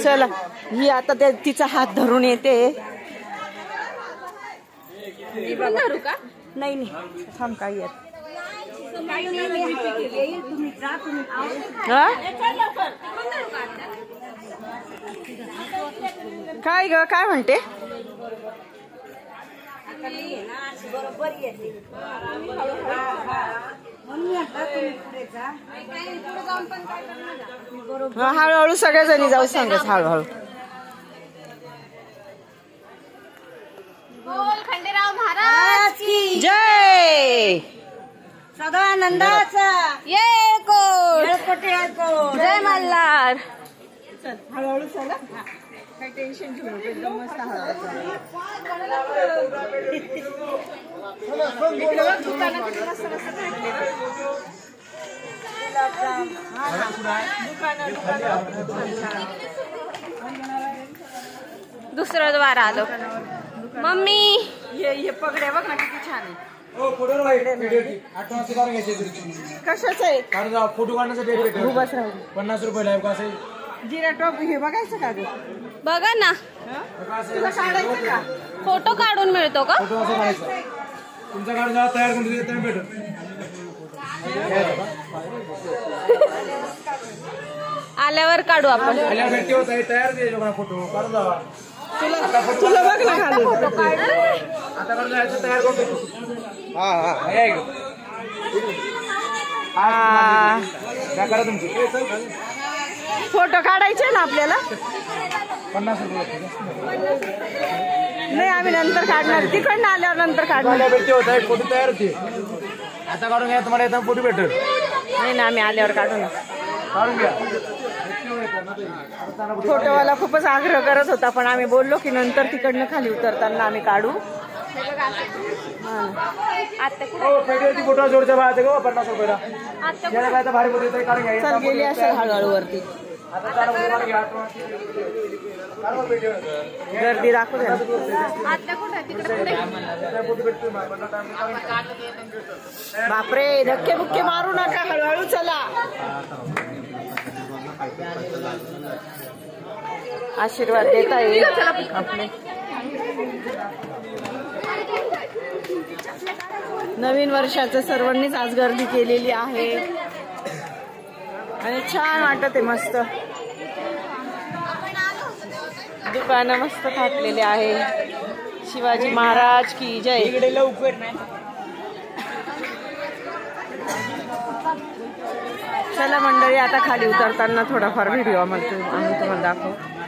चला ही आता तिचा हात धरून येते. धरू का? नाही नाही थांब काय येत. काय ग काय म्हणते? हळूहळू सगळ्याजणी जाऊ सांगच हळूहळू. बोल खंडेराव महाराज की जय. सदानंदाचा ये कोट जय मल्हार. हळूहळू चला काही टेन्शन घेऊ नको एकदम मस्त हळूहळू. दुसरं द्वार आलो. मम्मी हे पगड्या बघ ना किती छान आहे. कशाच आहे? फोटो काढण्यासाठी उभाच राहू. 50 रुपये लाईव्ह का असेल. जिरा टॉप हे बघायचं का ग? बघा ना तुला काढायचं का? फोटो काढून मिळतो का? फोटो असं काढायचा. तुमचा कार्ड जेव्हा तयार करून देते तेव्हा भेटत. आल्यावर काढू आपण. आल्या भेटते होत आहे तयार दे लोकांना फोटो काढून जावा. तुला बघ ना खाली. आता काढून जायचं तयार करून देतो. काय करा तुमची फोटो काढायचे ना आपल्याला. 50 रुपये नाही आम्ही नंतर काढणार. तिकडनं आल्यावर नंतर काढणार. भेटते होत आहे फोटो तयार होते. आता काढून घ्या तुम्हाला येताना फोटो भेटेल. नाही ना आम्ही आल्यावर काढू ना. काढून घ्या. फोटोवाला खूपच आग्रह करत होता पण आम्ही बोललो की नंतर तिकडनं खाली उतरताना आम्ही काढू. पेटीवरती फोटो जोडच्या बाहेर गो 50 रुपयाला. ज्याला काय तर भारी फोटो येतो काढून घ्या. चल गेली असेल हळूहळू वरती. आता चार फोटो काढून घ्या. गर्दी दाखवू द्या. बापरे धक्के बुक्के मारू नका हळूहळू चला. आशीर्वाद देता येईल आपले. नवीन वर्षाचं सर्वांनीच आज गर्दी केलेली आहे आणि छान वाटत आहे. मस्त दुकानं मस्त थाटलेले आहे. शिवाजी महाराज की जय. इकडे लवकर नाही. चला मंडळी आता खाली उतरताना थोडाफार व्हिडिओ आम्ही तुम्हाला दाखवू.